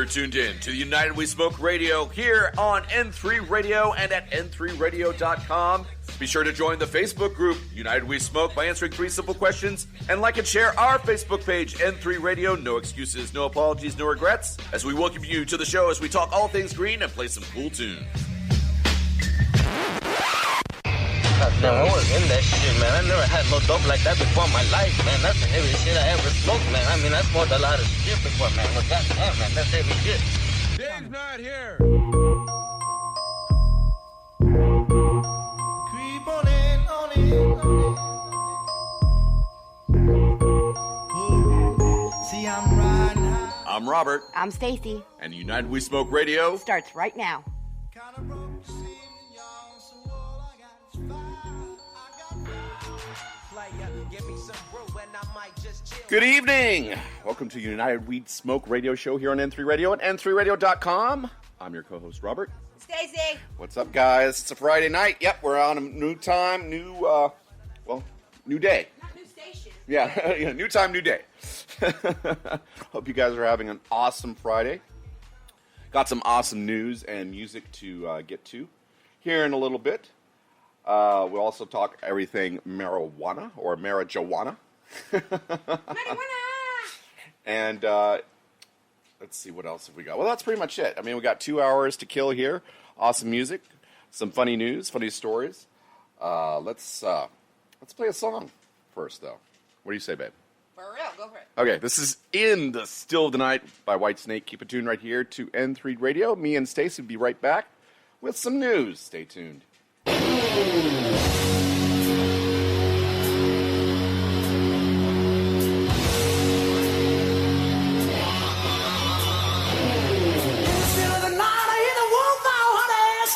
tuned in to the United We Smoke Radio here on N3 Radio and at n3radio.com. Be sure to join the Facebook group, United We Smoke, by answering 3 simple questions, and like and share our Facebook page, N3 Radio. No excuses, no apologies, no regrets, as we welcome you to the show as we talk all things green and play some cool tunes. Damn, I was in that shit, man. I never had no dope like that before in my life, man. That's the heaviest shit I ever smoked, man. I mean, I smoked a lot of shit before, man. But goddamn, man, that's heavy shit. Dave's not here. Creep on in, on in, on in. See, I'm riding high. I'm Robert. I'm Stacy. And United We Smoke Radio Starts right now. Kinda broke the scene, y'all, so all I got is fire. Good evening. Welcome to United Weed Smoke Radio Show here on N3 Radio at n3radio.com. I'm your co-host, Robert. Stacy. What's up, guys? It's a Friday night. Yep, we're on a new time, new day. Not new station. Yeah, new time, new day. Hope you guys are having an awesome Friday. Got some awesome news and music to get to here in a little bit. We'll also talk everything marijuana or marijuana. And let's see, what else have we got? Well, that's pretty much it. I mean, we got 2 hours to kill here. Awesome music, some funny news, funny stories. Let's play a song first, though. What do you say, babe? For real, go for it. Okay, this is In the Still of the Night by Whitesnake. Keep it tuned right here to N3 Radio. Me and Stacy will be right back with some news. Stay tuned.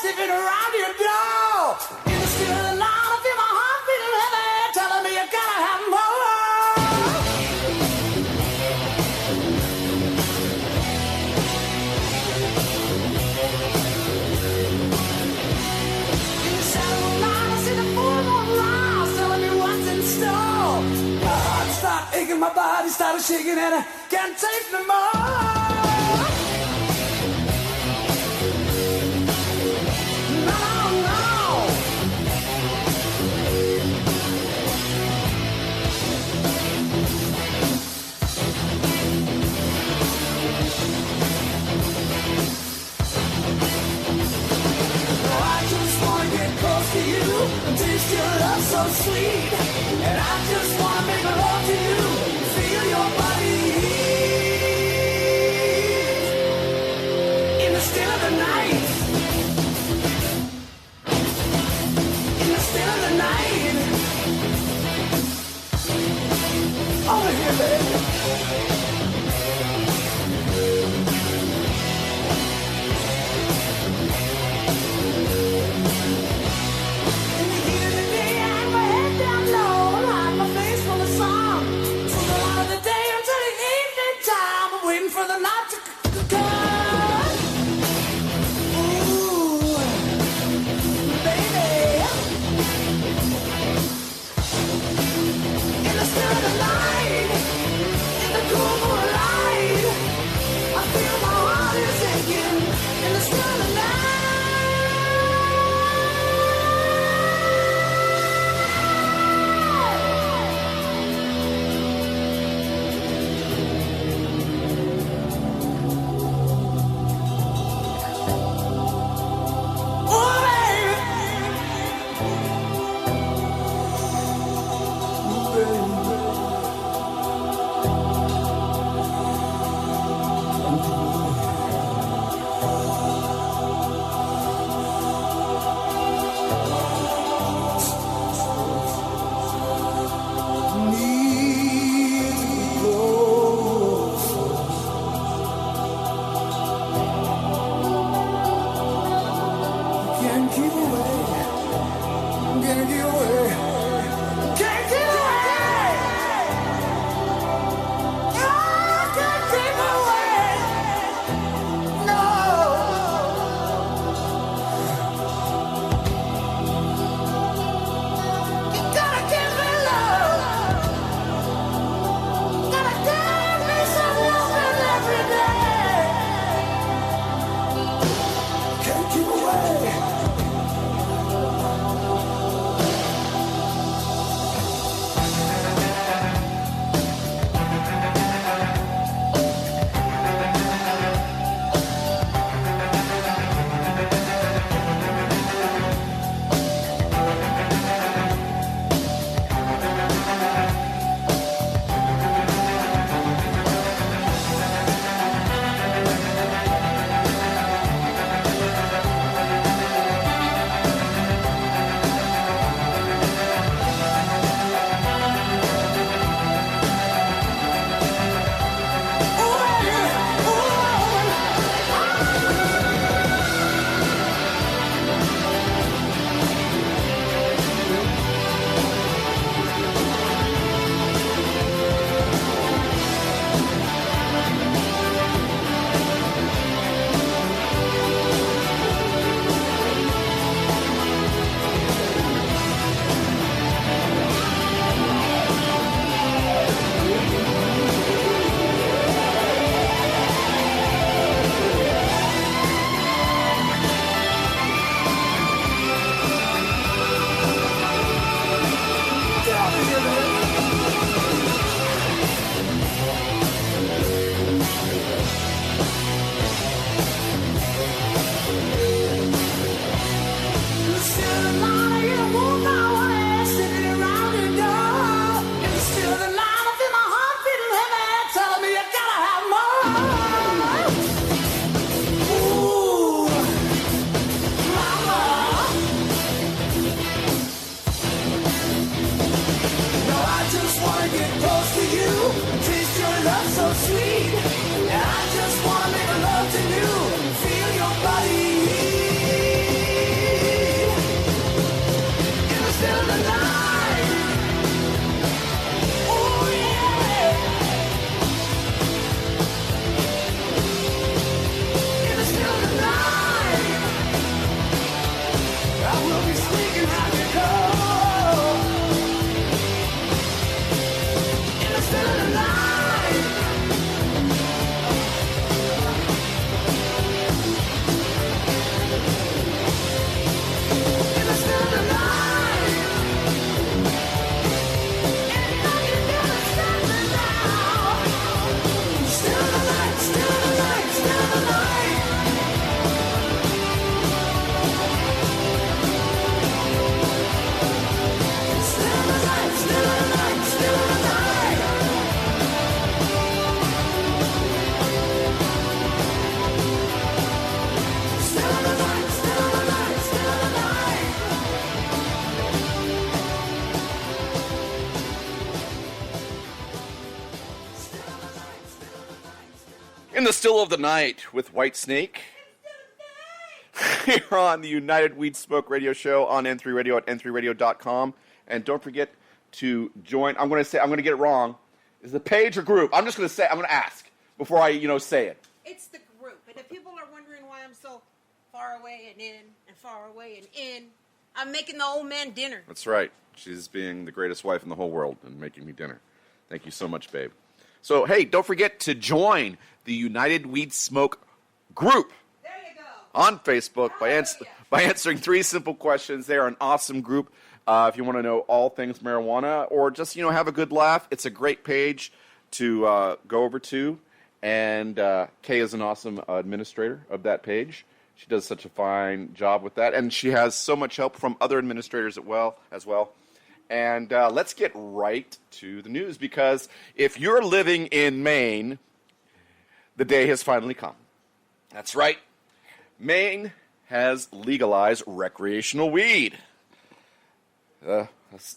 Sniffing around your door. In the still of the night, I feel my heart beating heavy, telling me you gotta have more. In the shadow of night, I see the full moon rise, telling me what's in store. My heart started aching, my body started shaking, and I can't take no more. To you, taste your love so sweet, and I just wanna make love to you, feel your body in the still of the night, in the still of the night. Over here, baby. so sweet. I just wanna make love to you, feel your body in the still of the night. Oh yeah, in the still of the night, I will be sneaking out your cold. In the still of the night. In the still of the night with White Snake. Here on the United Weed Smoke Radio Show on N3 Radio at n3radio.com. And don't forget to join. I'm going to get it wrong. Is it a page or group? I'm going to ask before I, say it. It's the group. And if people are wondering why I'm so far away and in and far away and in, I'm making the old man dinner. That's right. She's being the greatest wife in the whole world and making me dinner. Thank you so much, babe. So, hey, don't forget to join the United Weed Smoke group. There you go. On Facebook by answering 3 simple questions. They are an awesome group. If you want to know all things marijuana or just, have a good laugh, it's a great page to go over to. And Kay is an awesome administrator of that page. She does such a fine job with that. And she has so much help from other administrators as well. And let's get right to the news, because if you're living in Maine, the day has finally come. That's right. Maine has legalized recreational weed.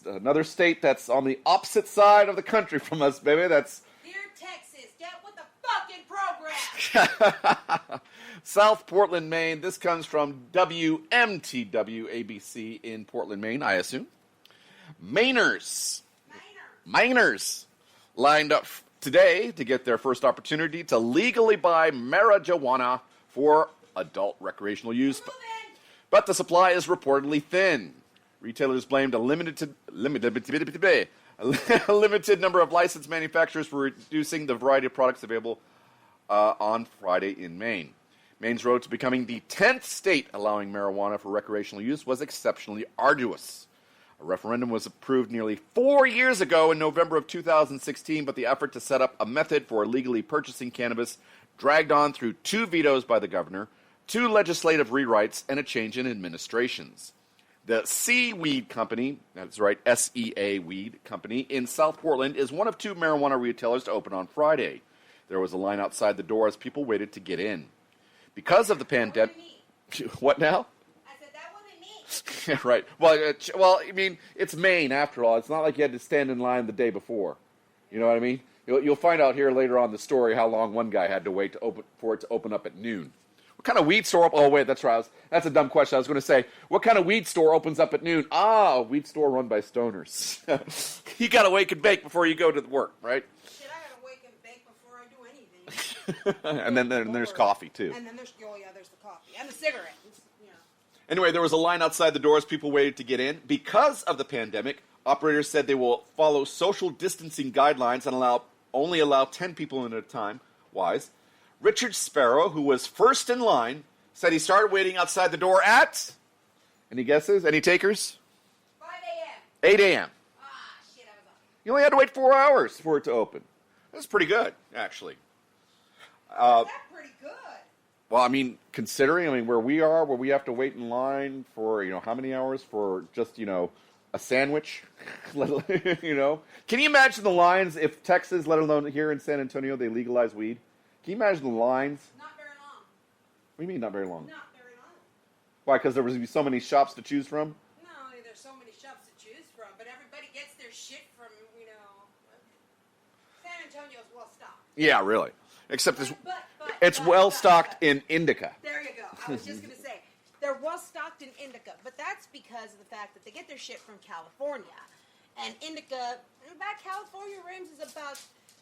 Another state that's on the opposite side of the country from us, baby. That's Dear Texas, get with the fucking program. South Portland, Maine. This comes from WMTW ABC in Portland, Maine, I assume. Mainers lined up today to get their first opportunity to legally buy marijuana for adult recreational use. But the supply is reportedly thin. Retailers blamed a limited number of licensed manufacturers for reducing the variety of products available on Friday in Maine. Maine's road to becoming the 10th state allowing marijuana for recreational use was exceptionally arduous. A referendum was approved nearly 4 years ago in November of 2016, but the effort to set up a method for illegally purchasing cannabis dragged on through 2 vetoes by the governor, 2 legislative rewrites, and a change in administrations. The Seaweed Company, that's right, SEA Weed Company, in South Portland is one of 2 marijuana retailers to open on Friday. There was a line outside the door as people waited to get in. Because of the pandemic... What now? Right. Well, I mean, it's Maine after all. It's not like you had to stand in line the day before. You know what I mean? You'll find out here later on the story how long one guy had to wait for it to open up at noon. What kind of weed store? Oh wait, that's right. That's a dumb question. I was going to say, what kind of weed store opens up at noon? A weed store run by stoners. You got to wake and bake before you go to work, right? Shit, I got to wake and bake before I do anything. And then there's coffee too. And then there's the coffee and the cigarettes. Anyway, there was a line outside the door as people waited to get in. Because of the pandemic, operators said they will follow social distancing guidelines and only allow 10 people in at a time. Wise. Richard Sparrow, who was first in line, said he started waiting outside the door at... Any guesses? Any takers? 5 a.m. 8 a.m. Shit, I was off. You only had to wait 4 hours for it to open. That's pretty good, actually. That's pretty good. Well, I mean, considering, where we are, where we have to wait in line for, how many hours for just, a sandwich, Can you imagine the lines if Texas, let alone here in San Antonio, they legalize weed? Can you imagine the lines? Not very long. What do you mean, not very long? Not very long. Why, because there was so many shops to choose from? Not only there's so many shops to choose from, but everybody gets their shit from, San Antonio is well stocked. Yeah, really. Except it's But- well stocked in indica. There you go. I was just going to say, they're well stocked in indica, but that's because of the fact that they get their shit from California. And indica, about California rims is about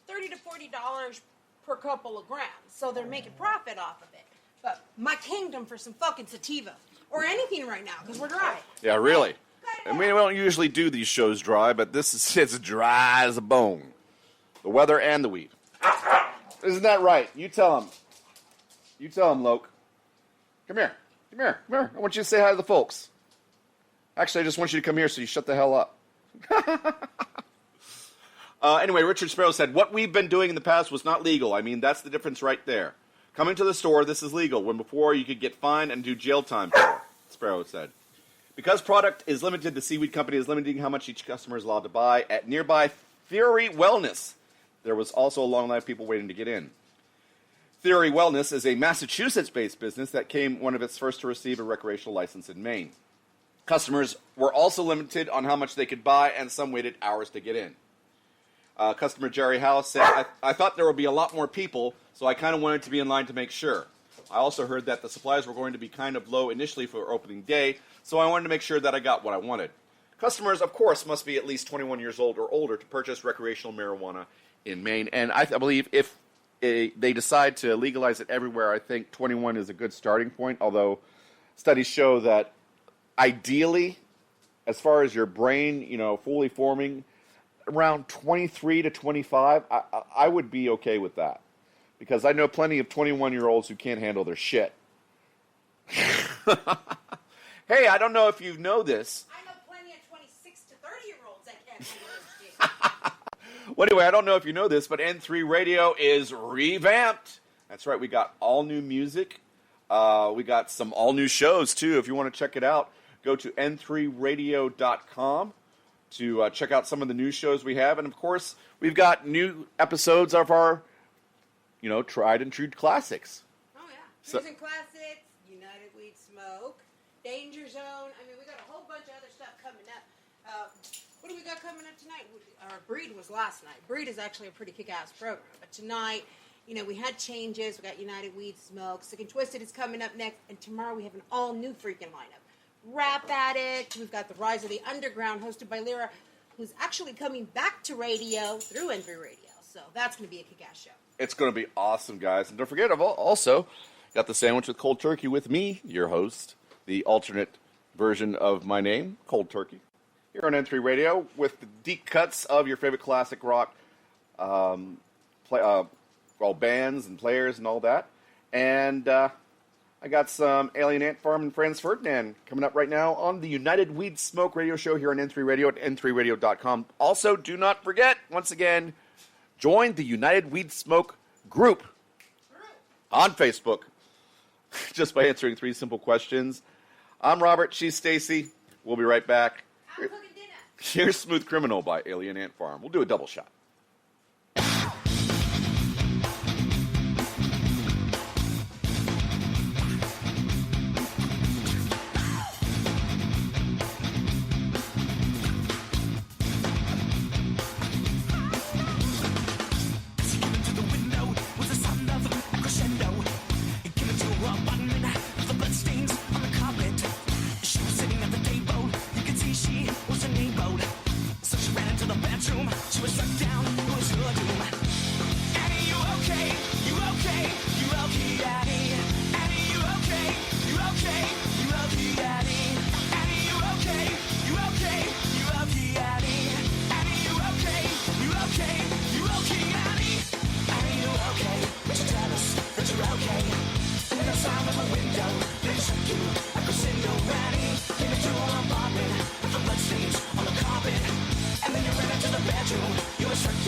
$30 to $40 per couple of grams. So they're making profit off of it. But my kingdom for some fucking sativa. Or anything right now, because we're dry. Yeah, really. And we don't usually do these shows dry, but it's dry as a bone. The weather and the weed. Isn't that right? You tell him. You tell him, Loke. Come here. Come here. Come here. I want you to say hi to the folks. Actually, I just want you to come here so you shut the hell up. Anyway, Richard Sparrow said, what we've been doing in the past was not legal. I mean, that's the difference right there. Coming to the store, this is legal, when before you could get fined and do jail time for it, Sparrow said. Because product is limited, the Seaweed Company is limiting how much each customer is allowed to buy. At nearby Theory Wellness, there was also a long line of people waiting to get in. Theory Wellness is a Massachusetts-based business that came one of its first to receive a recreational license in Maine. Customers were also limited on how much they could buy, and some waited hours to get in. Customer Jerry House said, I thought there would be a lot more people, so I kind of wanted to be in line to make sure. I also heard that the supplies were going to be kind of low initially for opening day, so I wanted to make sure that I got what I wanted. Customers, of course, must be at least 21 years old or older to purchase recreational marijuana in Maine. And I believe if they decide to legalize it everywhere, I think 21 is a good starting point, although studies show that ideally, as far as your brain, fully forming, around 23 to 25, I would be okay with that. Because I know plenty of 21-year-olds who can't handle their shit. Hey, I don't know if you know this. I know plenty of 26 to 30-year-olds that can't do this shit. Well, anyway, I don't know if you know this, but N3 Radio is revamped. That's right, we got all new music. We got some all new shows, too. If you want to check it out, go to n3radio.com to check out some of the new shows we have. And, of course, we've got new episodes of our, tried and true classics. Oh, yeah. Cruising Classics, United Weed Smoke, Danger Zone. I mean, we got a whole bunch of other stuff coming up. What do we got coming up tonight? Our Breed was last night. Breed is actually a pretty kick-ass program. But tonight, we had changes. We got United Weed Smoke. Sick and Twisted is coming up next. And tomorrow we have an all-new freaking lineup. Rap Addict. We've got The Rise of the Underground, hosted by Lyra, who's actually coming back to radio through N3 Radio. So that's going to be a kick-ass show. It's going to be awesome, guys. And don't forget, I've also got the Sandwich with Cold Turkey with me, your host, the alternate version of my name, Cold Turkey, here on N3 Radio with the deep cuts of your favorite classic rock bands and players and all that. And I got some Alien Ant Farm and Franz Ferdinand coming up right now on the United Weed Smoke radio show here on N3 Radio at n3radio.com. Also, do not forget, once again, join the United Weed Smoke group on Facebook just by answering 3 simple questions. I'm Robert. She's Stacy. We'll be right back. I'm cooking dinner. Here's Smooth Criminal by Alien Ant Farm. We'll do a double shot. You were struck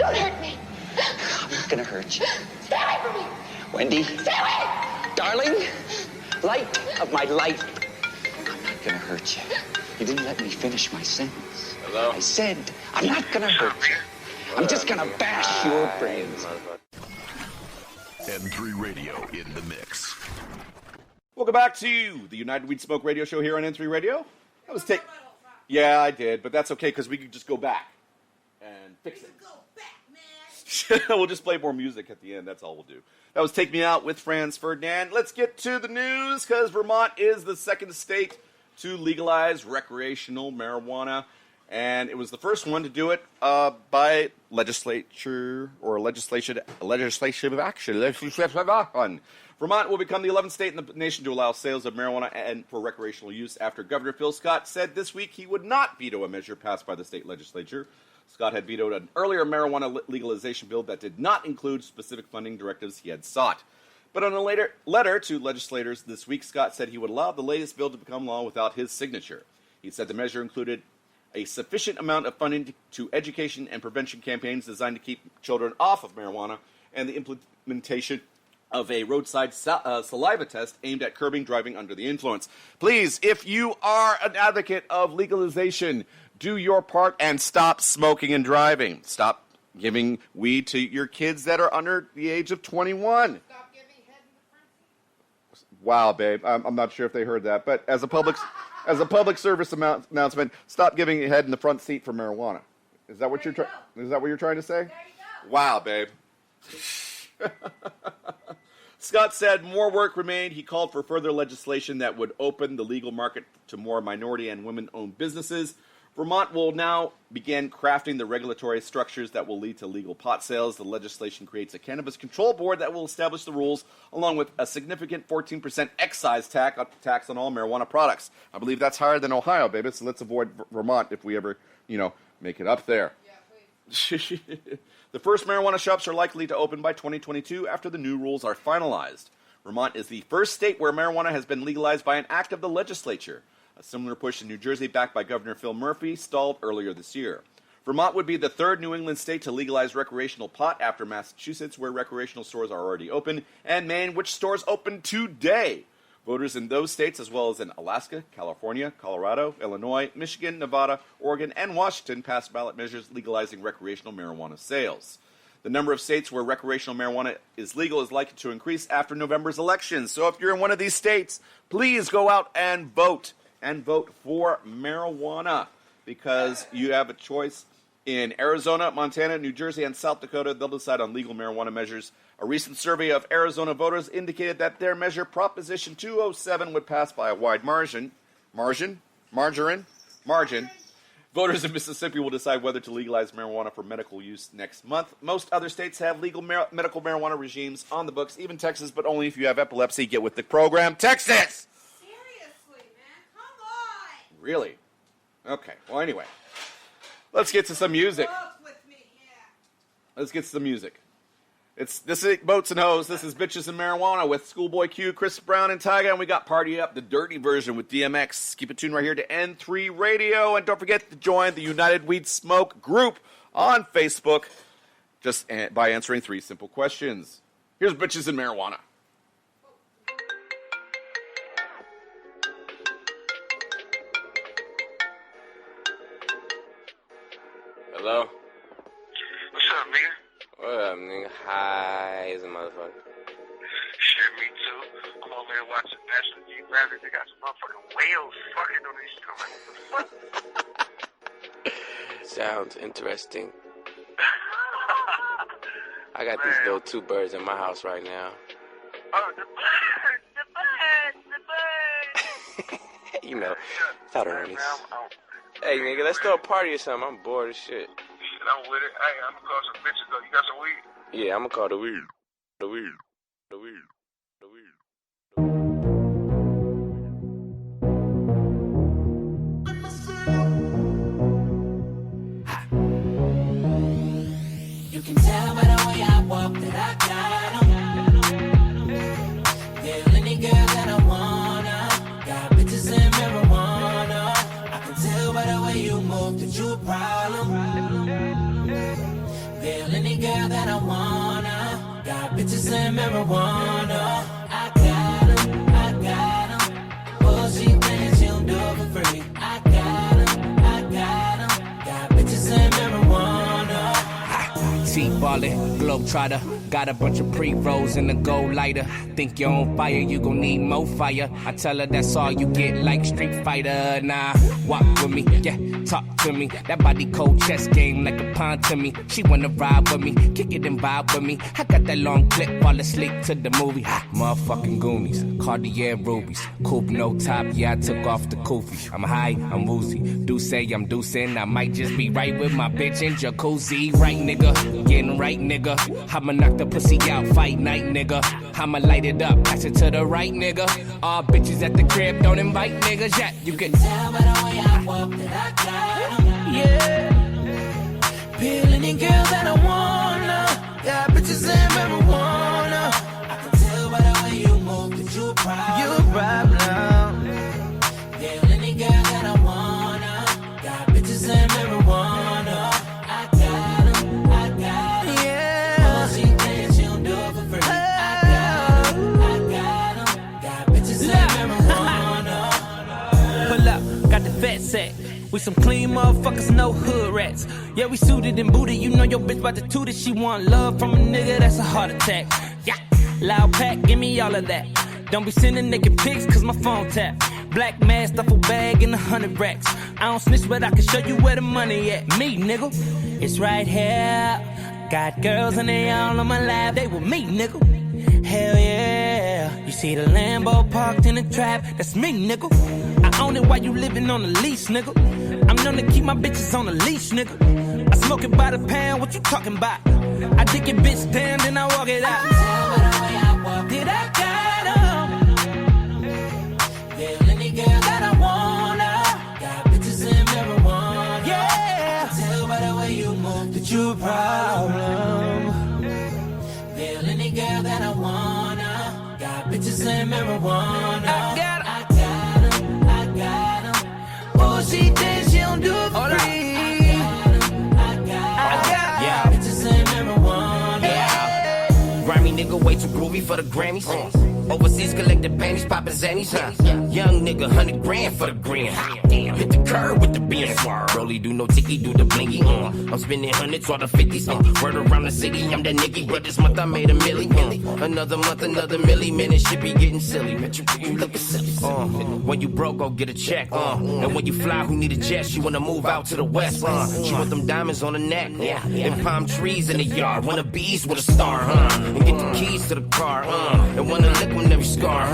Don't hurt me. I'm not gonna hurt you. Stay away from me. Wendy, Stay away. darling, light of my life. I'm not gonna hurt you. You didn't let me finish my sentence. Hello? I said, I'm not gonna hurt you. I'm just gonna bash your brains. N3 Radio in the mix. Welcome back to the United Weed Smoke Radio Show here on N3 Radio. That was Yeah, I did, but that's okay because we could just go back and fix it. Go back, man. We'll just play more music at the end. That's all we'll do. That was Take Me Out with Franz Ferdinand. Let's get to the news because Vermont is the second state to legalize recreational marijuana. And it was the first one to do it by legislature or legislative action. Vermont will become the 11th state in the nation to allow sales of marijuana and for recreational use after Governor Phil Scott said this week he would not veto a measure passed by the state legislature. Scott had vetoed an earlier marijuana legalization bill that did not include specific funding directives he had sought. But on a later letter to legislators this week, Scott said he would allow the latest bill to become law without his signature. He said the measure included a sufficient amount of funding to education and prevention campaigns designed to keep children off of marijuana and the implementation of a roadside saliva test aimed at curbing driving under the influence. Please, if you are an advocate of legalization, do your part and stop smoking and driving. Stop giving weed to your kids that are under the age of 21. Stop giving head in the front seat. Wow, babe. I'm not sure if they heard that, but as a public service announcement, stop giving head in the front seat for marijuana. Is that what Is that what you're trying to say? There you go. Wow, babe. Scott said more work remained. He called for further legislation that would open the legal market to more minority and women-owned businesses. Vermont will now begin crafting the regulatory structures that will lead to legal pot sales. The legislation creates a cannabis control board that will establish the rules, along with a significant 14% excise tax on all marijuana products. I believe that's higher than Ohio, baby, so let's avoid Vermont if we ever, make it up there. Yeah, please. The first marijuana shops are likely to open by 2022 after the new rules are finalized. Vermont is the first state where marijuana has been legalized by an act of the legislature. A similar push in New Jersey, backed by Governor Phil Murphy, stalled earlier this year. Vermont would be the third New England state to legalize recreational pot after Massachusetts, where recreational stores are already open, and Maine, which stores open today. Voters in those states, as well as in Alaska, California, Colorado, Illinois, Michigan, Nevada, Oregon, and Washington, passed ballot measures legalizing recreational marijuana sales. The number of states where recreational marijuana is legal is likely to increase after November's elections. So if you're in one of these states, please go out and vote for marijuana because you have a choice in Arizona, Montana, New Jersey, and South Dakota. They'll decide on legal marijuana measures. A recent survey of Arizona voters indicated that their measure, Proposition 207, would pass by a wide margin. Margin? Voters in Mississippi will decide whether to legalize marijuana for medical use next month. Most other states have legal medical marijuana regimes on the books, even Texas, but only if you have epilepsy. Get with the program. Texas! Seriously, man, come on. Really? Okay. Well, anyway, let's get to some music. Both with me, yeah. Let's get to some music. This is Boats and Hoes. This is Bitches and Marijuana with Schoolboy Q, Chris Brown, and Tyga. And we got Party Up, the dirty version with DMX. Keep it tuned right here to N3 Radio. And don't forget to join the United Weed Smoke group on Facebook just by answering 3 simple questions. Here's Bitches and Marijuana. Hello? What's up, nigga? What up, nigga? High as a motherfucker. Shit, me too. I'm over here watching National Geographic. They got some motherfucking whales fucking on these show. Like, what the fuck? Sounds interesting. I got these little 2 birds in my house right now. Oh, the birds. You know, thought of Ernest. Hey, nigga, let's throw a party or something. I'm bored as shit. I'm with it. Hey, I'm gonna call some bitches though. You got some weed? Yeah, I'm gonna call the weed. The weed. You can tell by the way I walk that I got 'em. Feel any girl that I wanna. Got bitches and marijuana. I can tell by the way you move that you a problem. Feel I wanna. Got bitches and marijuana. I got 'em. Oh, she thinks she don't do it for free. I got 'em. Got bitches and marijuana. T-ballin', globetrotter. Got a bunch of pre-rolls in the gold lighter. Think you're on fire, you gon' need more fire. I tell her that's all you get, like Street Fighter. Nah, walk with me, yeah, talk to me. That body cold chess game like a pawn to me. She wanna ride with me, kick it and vibe with me. I got that long clip, fall asleep to the movie. Motherfucking Goonies, Cartier rubies. Coupe no top, yeah, I took off the kufi. I'm high, I'm woozy. Do say I'm deucing, I might just be right with my bitch in jacuzzi. Right, nigga, getting right, nigga. I'ma knock the pussy out, fight night, nigga. I'ma light it up, pass it to the right, nigga. All bitches at the crib, don't invite niggas yet. You can tell by the way I walk that I got 'em. Yeah. Peel any girl that I wanna. Got bitches and marijuana. I can tell by the way you move that you a problem. You a problem. Peel any girl that I wanna. Got bitches and marijuana. I got 'em. Yeah. Oh, she thinks she don't do it for free. I got 'em. Got bitches and marijuana. Pull up, got the fat sack. We some clean motherfuckers, no hood rats. Yeah, we suited and booted. You know your bitch about to toot it. She want love from a nigga, that's a heart attack. Yeah, loud pack, give me all of that. Don't be sending naked pics, cause my phone tap. Black mask, duffel bag, and 100 racks. I don't snitch, but I can show you where the money at. Me, nigga, it's right here. Got girls and they all on my lap. They with me, nigga. Hell yeah. You see the Lambo parked in the trap. That's me, nigga. I own it while you living on the lease, nigga. I'm known to keep my bitches on the leash, nigga. I smoke it by the pound, what you talking about? I dick your bitch down, then I walk it out. Tell by the way I walk Did I got 'em? Feel any girl that I wanna. Got bitches and marijuana. Yeah. Tell by the way you move that you a problem. Feel any girl that I wanna. Got bitches and marijuana. I got 'em. Oh, she thinks she don't do it for free. I got yeah. bitches and marijuana. Yeah. Grimy nigga way too groovy for the Grammys. Overseas collected panties, poppin' zannies, huh? Young nigga, 100 grand for the green. Damn, hit the curb with the beans. Rolly do no ticky, do the blingy. I'm spending hundreds, all the 50s. Word around the city, I'm that nigga. But this month I made a milli. Another month, another milli. Man, it should be getting silly. Man, you looking silly. When you broke, go get a check. And when you fly, who need a jet? She wanna move out to the west. She want them diamonds on the neck. And palm trees in the yard. Wanna bees with a star, and get the keys to the car, and wanna lick on every scar,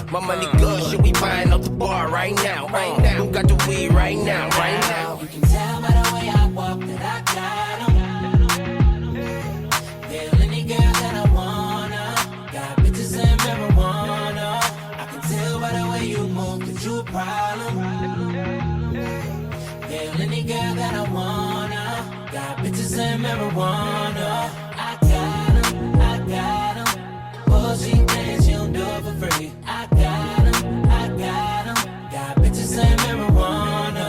My money good, shit, we buying out the bar right now, Who got the weed right now, You can tell by the way I walk that I got 'em. Feel any girl that I wanna. Got bitches and marijuana. I can tell by the way you move that you a problem. Feel any girl that I wanna. Got bitches and marijuana. I got 'em. Oh, she thinks she don't do it for free. I got 'em. Got bitches and marijuana.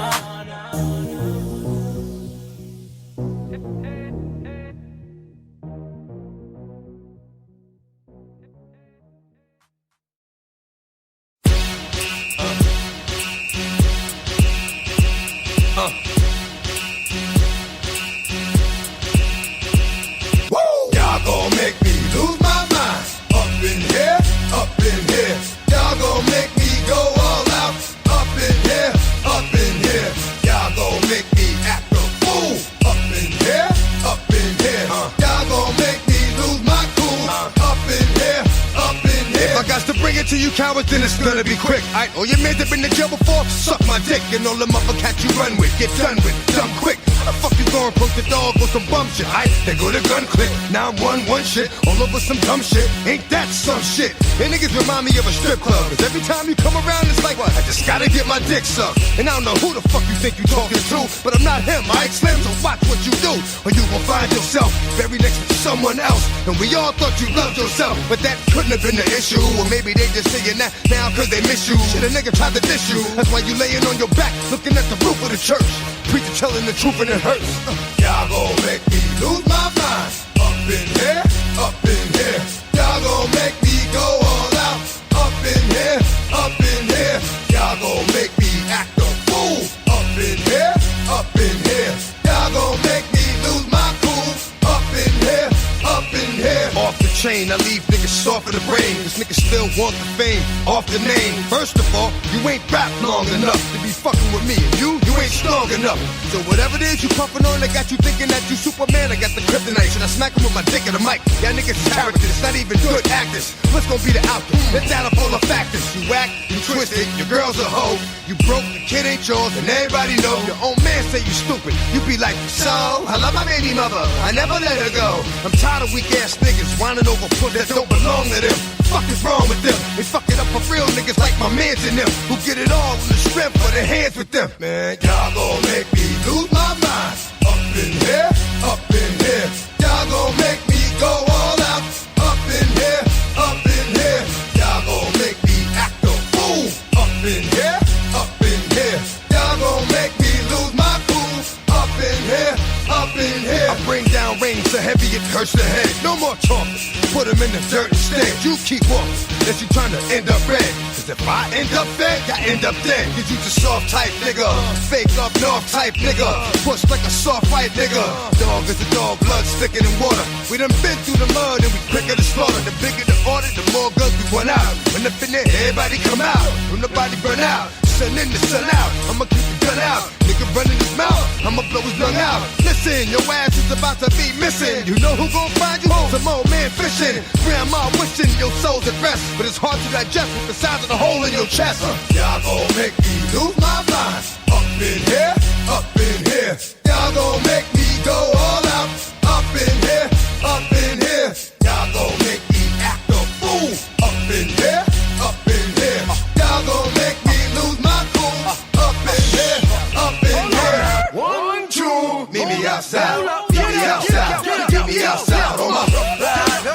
Y'all gon' make me lose my mind. Up in here, up in here. Y'all gon' make me go all out. Up in here, up in here. Y'all gon' make me act a fool. Up in here, up in here. Y'all gon' make me lose my cool. Up in here, up in here. If I got to bring it to you cowards, then it's gonna be quick. All your men that been to jail before, suck my dick. And all the motherfuckers you run with, get done with, dumb quick. How the fuck you gon' poke the dog with some bum shit? They go to gun click, now I'm one shit, all over some dumb shit. Ain't that some shit? And niggas remind me of a strip club, cause every time you come around, it's like, what? I just gotta get my dick sucked. And I don't know who the fuck you think you talking to, but I'm not him, I ain't Slim, so watch what you do, or you gon' find yourself buried next to someone else. And we all thought you loved yourself, but that couldn't have been the issue. Or maybe they just saying that now cause they miss you. Shit, a nigga tried to diss you, that's why you laying on your back, looking at the roof of the church. Preacher telling the truth and it hurts. Y'all gon' make me lose my mind. Up in here, up in here. Y'all gon' make me go all out. Up in here, up in here. Y'all gon' make me act a fool. Up in here, up in here. Y'all gon' make me lose my cool. Up in here, up in here. Off the chain, I leave niggas soft in the brain. Cause niggas still want the fame off the name. First of all, you ain't rap long enough to be fucking with me. And you ain't strong enough. So whatever it is you puffin' on, they got you thinking that you Superman. I got the kryptonite, and I smack 'em with my dick in the mic. Y'all niggas is characters, it's not even good actors. What's gonna be the outcome? It's out of full of factors. You whack, you twisted, your girl's a hoe. You broke, the kid ain't yours, and everybody know. Your own man say you stupid. You be like, so, I love my baby mother, I never let her go. I'm tired of weak ass niggas whining over foot that don't belong to them. Fuck is wrong with them? They fuck it up for real niggas like my mans and them, who get it all from the strength of their hands with them. Man, y'all gon' make me lose my mind. Up in here, up in here. Y'all gon' make me go all out. Up in here, up in here. Y'all gon' make me act a fool. Up in here, up in here. Y'all gon' make me lose my cool. Up in here, up in here. I bring down rain so heavy it hurts the head. No more talking. Put him in the dirt instead. You keep walking, unless you trying to end up red. Cause if I end up fed, I end up dead. Cause you just soft type nigga. Fake up north type nigga. Push like a soft fight nigga. Dog is a dog, blood thicker than water. We done been through the mud and we quicker to slaughter. The bigger the order, the more guns we run out. When up in there, everybody come out. When nobody burn out. Sun in the sun out. I'ma keep the gun out. Nigga running his mouth. I'ma blow his lung out. Listen, your ass is about to be missing. You know who gon' find you? Some old man fishing. Grandma wishing your soul's at rest. But it's hard to digest with the size of the hole in your chest. Y'all gon' make me lose my mind. Up in here, up in here. Y'all gon' make me go all out. Up in here, up in here. Y'all gon' make me act a fool. Up in here, up in here. Y'all gon' make me lose my cool. Up in here, up in here. 1, 2. Meet me outside. Meet me outside. Meet me outside. On my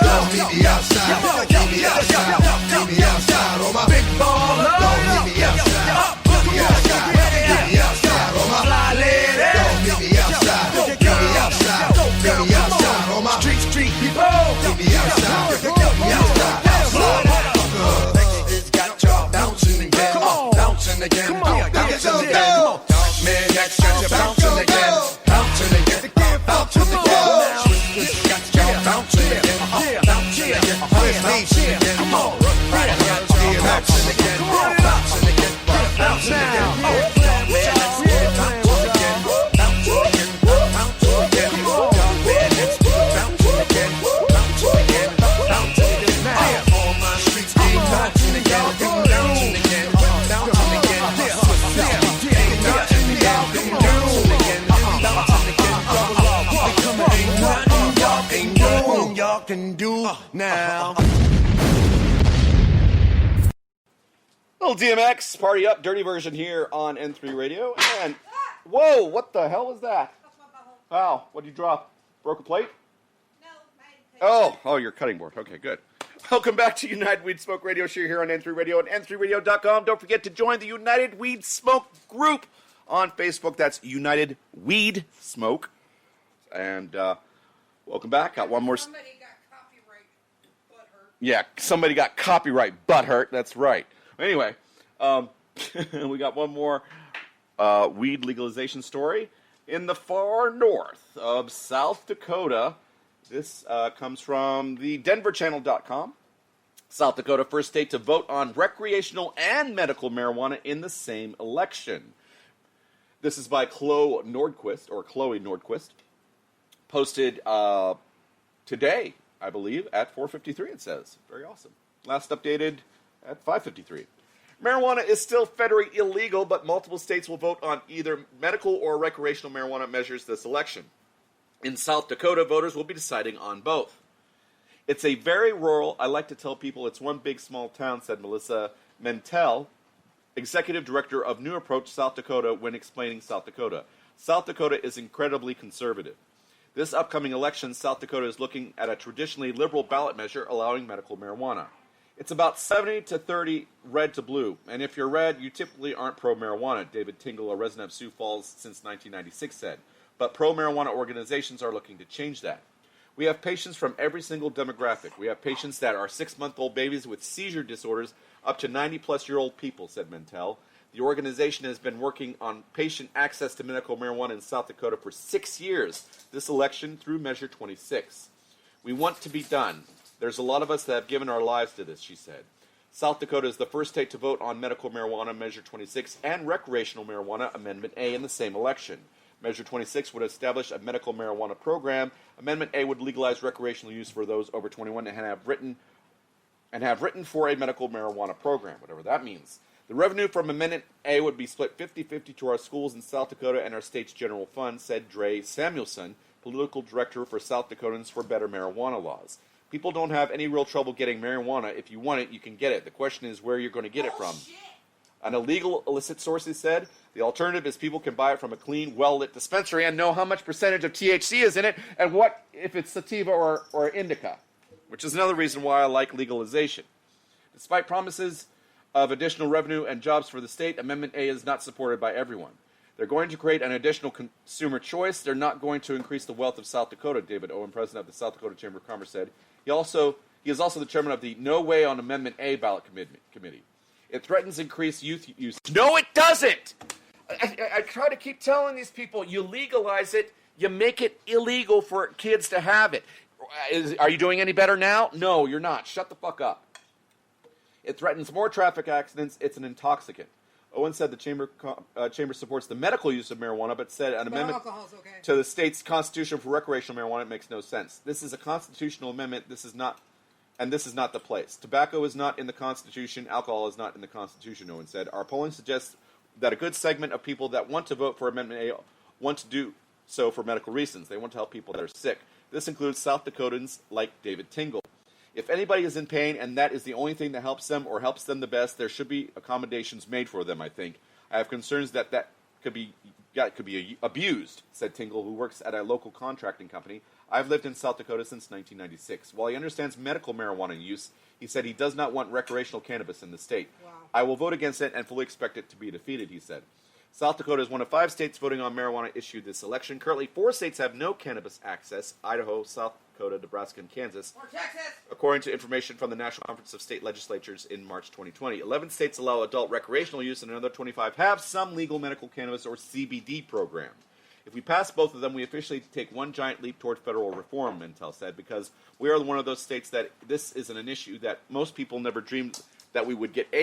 don't meet me outside. Meet me outside. Meet me outside. On my big baller. Don't meet me outside. Meet me outside. Meet me outside. On my fly lady. Don't meet me outside. Meet me outside. Meet me outside. On my street people. Meet me outside. Meet me outside. Outside. Texas got y'all bouncing again. Bouncing again. Bouncing again. Man, that's got you bouncing again. Bouncing again. Bouncing again. Swiss got y'all bouncing again. Bouncing again. Bouncing again. Come on. Bouncing again. Bouncing again. Bouncing again. Man, let's get bouncing again. Bouncing again. Bouncing again. Man, let's get bouncing again. Bouncing again. Bouncing again. All my streets keep bouncing again. Bouncing again. Bouncing again. Y'all can do now. Little DMX, party up, dirty version here on N3 Radio. And, whoa, what the hell was that? Wow, what did you drop? Broke a plate? No. Oh, your cutting board. Okay, good. Welcome back to United Weed Smoke Radio Show here on N3 Radio and N3Radio.com. Don't forget to join the United Weed Smoke group on Facebook. That's United Weed Smoke. And welcome back. Got one more. Somebody got copyright butthurt. Yeah, somebody got copyright butthurt. That's right. Anyway, we got one more weed legalization story. In the far north of South Dakota, this comes from the DenverChannel.com. South Dakota, first state to vote on recreational and medical marijuana in the same election. This is by Chloe Nordquist. Posted today, I believe, at 4:53, it says. Very awesome. Last updated at 5:53. Marijuana is still federally illegal, but multiple states will vote on either medical or recreational marijuana measures this election. In South Dakota, voters will be deciding on both. It's a very rural, I like to tell people it's one big small town, said Melissa Mentel, executive director of New Approach South Dakota, when explaining South Dakota. South Dakota is incredibly conservative. This upcoming election, South Dakota is looking at a traditionally liberal ballot measure allowing medical marijuana. It's about 70 to 30 red to blue, and if you're red, you typically aren't pro-marijuana, David Tingle, a resident of Sioux Falls since 1996, said. But pro-marijuana organizations are looking to change that. We have patients from every single demographic. We have patients that are 6-month-old babies with seizure disorders up to 90-plus-year-old people, said Mentel. The organization has been working on patient access to medical marijuana in South Dakota for 6 years, this election through Measure 26. We want to be done. There's a lot of us that have given our lives to this, she said. South Dakota is the first state to vote on medical marijuana Measure 26 and recreational marijuana Amendment A in the same election. Measure 26 would establish a medical marijuana program. Amendment A would legalize recreational use for those over 21 and have written for a medical marijuana program, whatever that means. The revenue from Amendment A would be split 50-50 to our schools in South Dakota and our state's general fund, said Dre Samuelson, political director for South Dakotans for Better Marijuana Laws. People don't have any real trouble getting marijuana. If you want it, you can get it. The question is where you're going to get it from. An illegal illicit sources said, the alternative is people can buy it from a clean, well-lit dispensary and know how much percentage of THC is in it and what if it's sativa or indica, which is another reason why I like legalization. Despite promises of additional revenue and jobs for the state, Amendment A is not supported by everyone. They're going to create an additional consumer choice. They're not going to increase the wealth of South Dakota, David Owen, president of the South Dakota Chamber of Commerce, said. He is also the chairman of the No Way on Amendment A ballot committee. It threatens increased youth use. No, it doesn't! I try to keep telling these people, you legalize it, you make it illegal for kids to have it. Are you doing any better now? No, you're not. Shut the fuck up. It threatens more traffic accidents. It's an intoxicant. Owen said the chamber supports the medical use of marijuana, but said an amendment to the state's constitution for recreational marijuana makes no sense. This is a constitutional amendment. This is not the place. Tobacco is not in the Constitution. Alcohol is not in the Constitution, Owen said. Our polling suggests that a good segment of people that want to vote for Amendment A want to do so for medical reasons. They want to help people that are sick. This includes South Dakotans like David Tingle. If anybody is in pain and that is the only thing that helps them or helps them the best, there should be accommodations made for them, I think. I have concerns that could be abused, said Tingle, who works at a local contracting company. I've lived in South Dakota since 1996. While he understands medical marijuana use, he said he does not want recreational cannabis in the state. Wow. I will vote against it and fully expect it to be defeated, he said. South Dakota is one of 5 states voting on marijuana issued this election. Currently, 4 states have no cannabis access: Idaho, South Dakota, Nebraska, and Kansas. Or Texas. According to information from the National Conference of State Legislatures in March 2020. 11 states allow adult recreational use, and another 25 have some legal medical cannabis or CBD program. If we pass both of them, we officially take one giant leap toward federal reform, Mentel said, because we are one of those states that this isn't an issue that most people never dreamed that we would get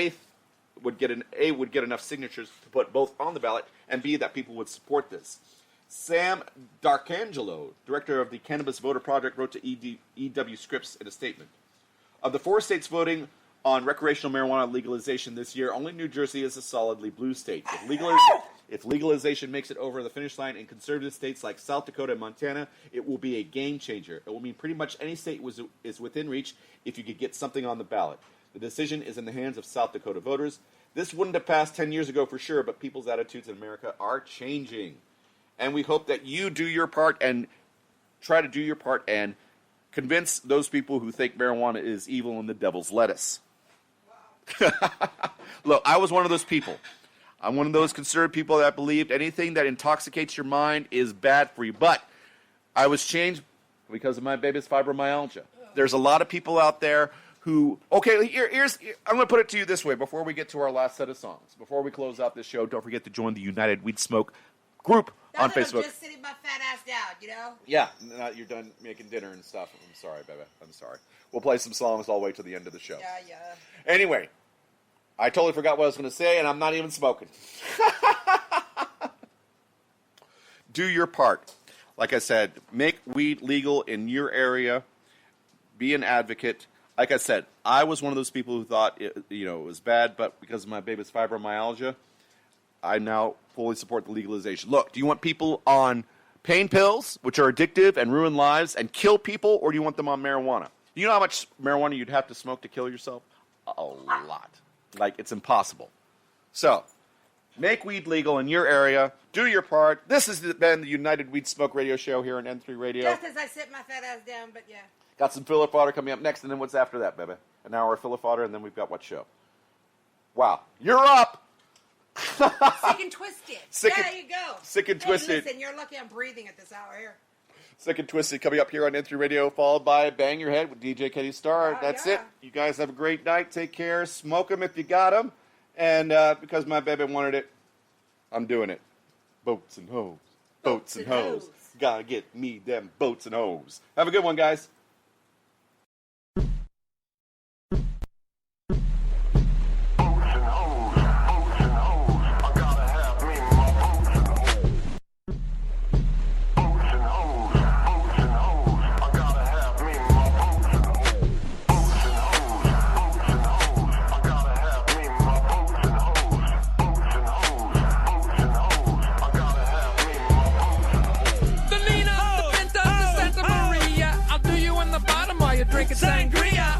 would get enough signatures to put both on the ballot, and B, that people would support this. Sam D'Arcangelo, director of the Cannabis Voter Project, wrote to EW Scripps in a statement. Of the 4 states voting on recreational marijuana legalization this year, only New Jersey is a solidly blue state. If legalization makes it over the finish line in conservative states like South Dakota and Montana, it will be a game changer. It will mean pretty much any state is within reach if you could get something on the ballot. The decision is in the hands of South Dakota voters. This wouldn't have passed 10 years ago for sure, but people's attitudes in America are changing. And we hope that you do your part and try to do your part and convince those people who think marijuana is evil and the devil's lettuce. Wow. Look, I was one of those people. I'm one of those conservative people that believed anything that intoxicates your mind is bad for you. But I was changed because of my baby's fibromyalgia. There's a lot of people out there who, okay, I'm going to put it to you this way before we get to our last set of songs. Before we close out this show, don't forget to join the United Weed Smoke group on Facebook. I'm just sitting my fat ass down, you know? Yeah, now you're done making dinner and stuff. I'm sorry, baby. I'm sorry. We'll play some songs all the way to the end of the show. Yeah. Anyway, I totally forgot what I was going to say, and I'm not even smoking. Do your part. Like I said, make weed legal in your area. Be an advocate. Like I said, I was one of those people who thought it was bad, but because of my baby's fibromyalgia, I now fully support the legalization. Look, do you want people on pain pills, which are addictive and ruin lives and kill people, or do you want them on marijuana? You know how much marijuana you'd have to smoke to kill yourself? A lot. Like, it's impossible. So, make weed legal in your area. Do your part. This has been the United Weed Smoke Radio Show here on N3 Radio. Just as I sit my fat ass down, but yeah. Got some filler fodder coming up next, and then what's after that, baby? An hour of filler fodder, and then we've got what show? Wow. You're up! Sick and twisted. There you go. Sick and twisted. Listen, you're lucky I'm breathing at this hour here. Sick and Twisted coming up here on N3 Radio, followed by Bang Your Head with DJ Kenny Starr. That's it. You guys have a great night. Take care. Smoke them if you got them. And because my baby wanted it, I'm doing it. Boats and hoes. Boats and hoes. Gotta get me them boats and hoes. Have a good one, guys.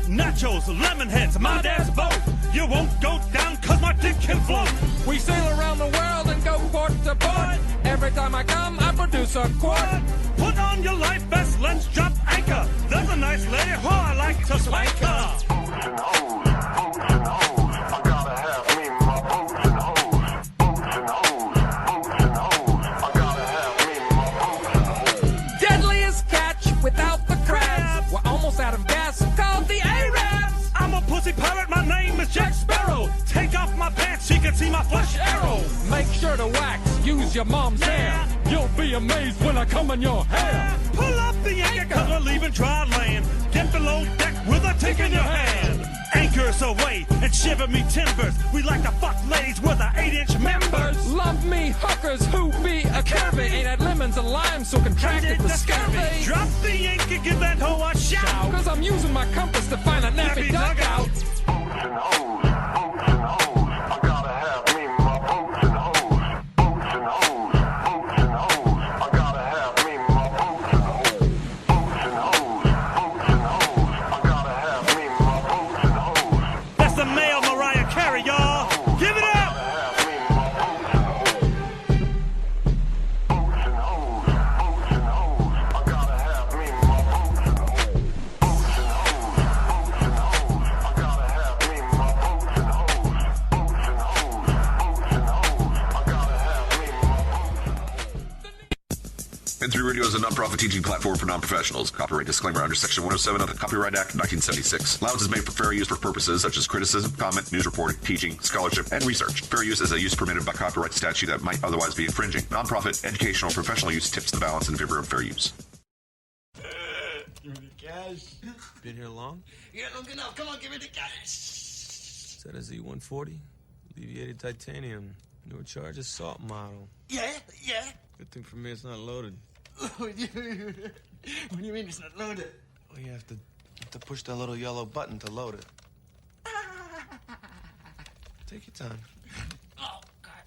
Nachos, lemon heads, my dad's boat. You won't go down cause my dick can float. We sail around the world and go port to port. Every time I come, I produce a quart. Put on your life vest, let's drop anchor. There's a nice lady who I like to swank her. Boats and hoes, I gotta have me my boats and hoes. Boats and hoes, I gotta have me my boats and hoes. Deadliest catch without the crabs. We're almost out of gas, called the Arabs. I'm a pussy pirate, my name is Jack Sparrow. Take off my pants, she can see my flesh arrow. Make sure to wax, use your mom's hair. You'll be amazed when I come in your hair. Pull up the anchor cause we're leaving dry land. Get below deck with a tick in your hand. Anchors away and shiver me timbers. We like to fuck ladies with our 8-inch members. Love me hookers who be a curvy. Ain't had lemons and limes so contracted the scurvy. Drop the anchor, give that hoe a shout. Cause I'm using my compass to find a nappy dugout. Boats and hoes, I gotta have me my boats and hoes. Boats and hoes, I gotta have me my boats and hoes. Boats and hoes, I gotta have me my boats and hoes. That's the male Mariah Carey, y'all. Give it up! Boats and hoes, I gotta have me my boats and hoes. Boats and hoes, I gotta have me my boats and hoes. Boats and hoes, I gotta have me my boats and hoes. N3 Radio is a non-profit teaching platform for non-professionals. Copyright disclaimer under Section 107 of the Copyright Act of 1976. Allowance is made for fair use for purposes such as criticism, comment, news reporting, teaching, scholarship, and research. Fair use is a use permitted by copyright statute that might otherwise be infringing. Non-profit, educational, or professional use tips the balance in favor of fair use. Give me the cash. Been here long? Yeah, long enough. Come on, give me the cash. Is that a Z140? Alleviated titanium. Newer charge assault model. Yeah. Good thing for me it's not loaded. What do you mean it's not loaded? Well, you have to push that little yellow button to load it. Take your time. Oh, God.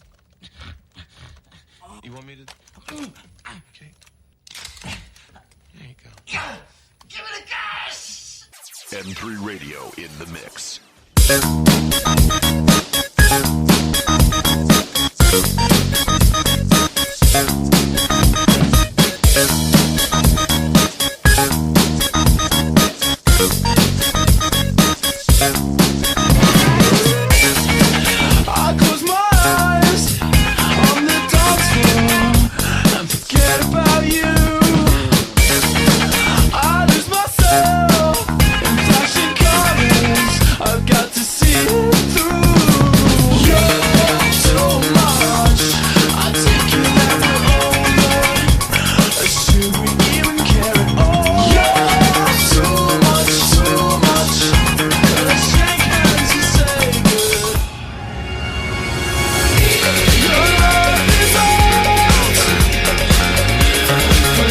You want me to... Okay. There you go. Give me the cash! N3 Radio in the mix. I close my eyes on the dance floor and forget about you. I lose myself in flashing colors. I've got to see it through. You're too much. I take you never over. Should we even care at all? You're too much. Let's shake hands and say good. Your love is old, but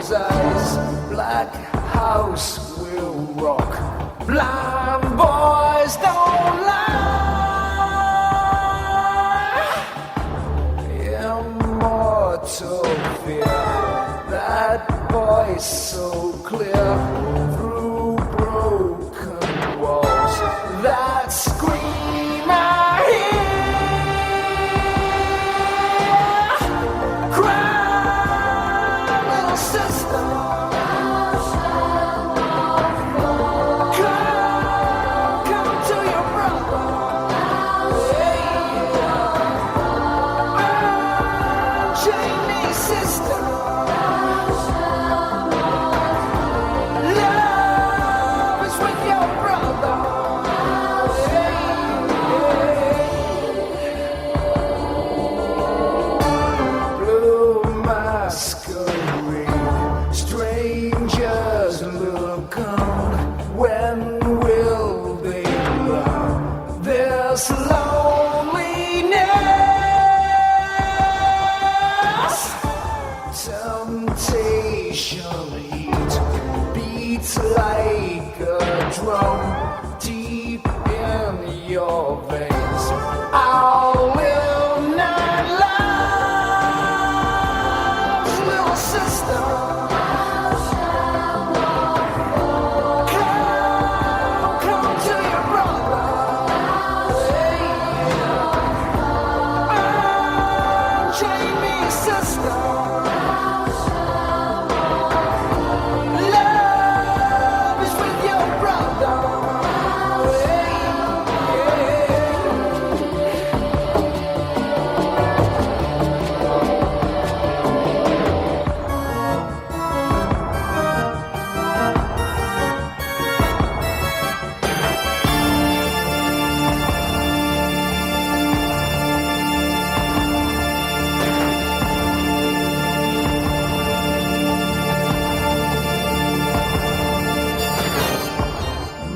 Jesus, Black House will rock. Blind boys don't lie. Immortal fear, that voice so clear through broken walls. That scream I hear. Cry, little sister. Come to your brother. Unchain me, sister. Love is with your brother. Blue masquerade, strangers look on. When will they learn this loneliness? Temptation heat beats like a drum deep in your veins. I'll live nine lives, little sister. Come to your brother. Unchain me, sister. Love is with your brother.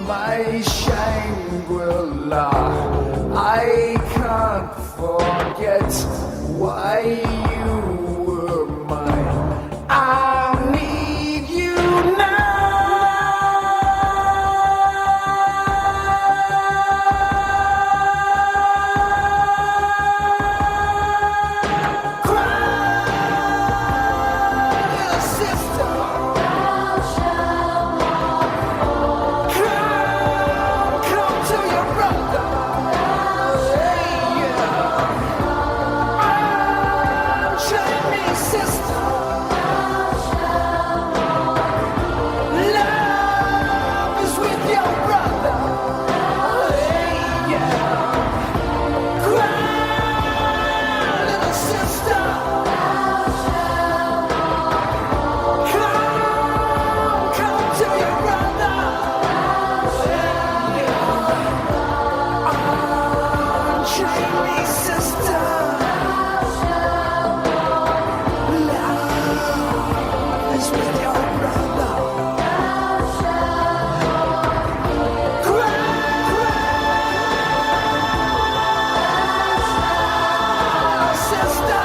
My Shangri-La, I can't forget why you were mine. I need you now. Cry, little sister. Come to your brother. Unchain me, sister. Love is with your brother. Cry, little sister. Come to your brother. Unchain me, sister. Love is with your brother. Cry, sister.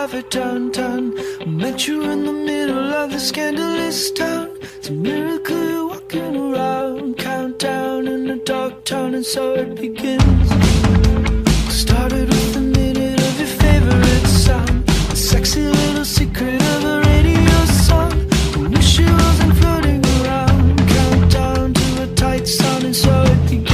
of it downtown. I met you in the middle of the scandalous town. It's a miracle you're walking around. Countdown in a dark town, and so it begins. Started with a minute of your favorite song, a sexy little secret of a radio song. I wish it wasn't floating around. Countdown to a tight sound, and so it begins.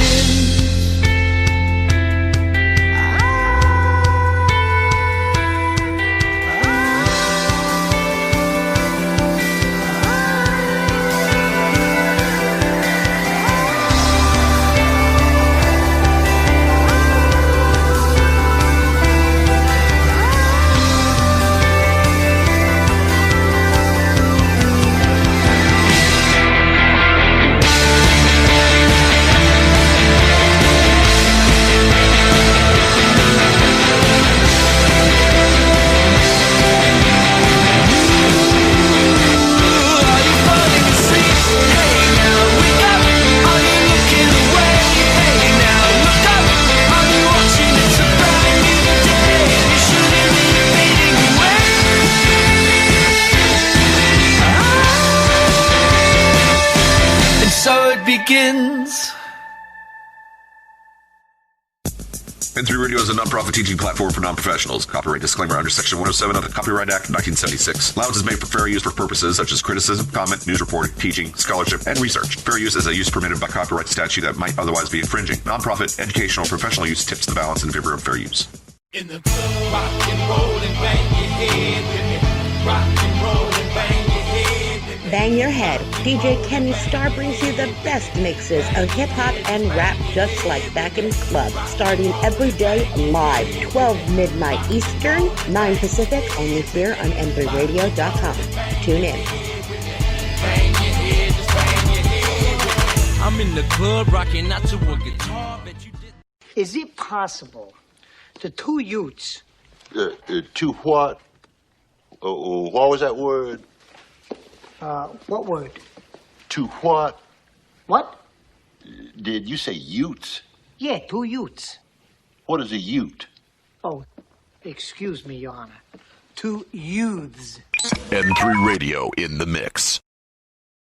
Begins. N3 Radio is a non-profit teaching platform for non-professionals. Copyright disclaimer under Section 107 of the Copyright Act 1976. Allowance is made for fair use for purposes such as criticism, comment, news reporting, teaching, scholarship, and research. Fair use is a use permitted by copyright statute that might otherwise be infringing. Non-profit, educational, or professional use tips the balance in favor of fair use. In the club, rock and roll and bang your head with me. Rock and roll and bang your head with me. Bang Your Head. DJ Kenny Starr brings you the best mixes of hip-hop and rap just like back in club. Starting every day live, 12 midnight Eastern, 9 Pacific, only here on n3radio.com. Tune in. I'm in the club rocking out to a guitar. Is it possible the two youths... Two what? What was that word? What word? To what? What? Did you say utes? Yeah, two youths. What is a ute? Oh, excuse me, Your Honor. Two youths. N3 Radio in the mix.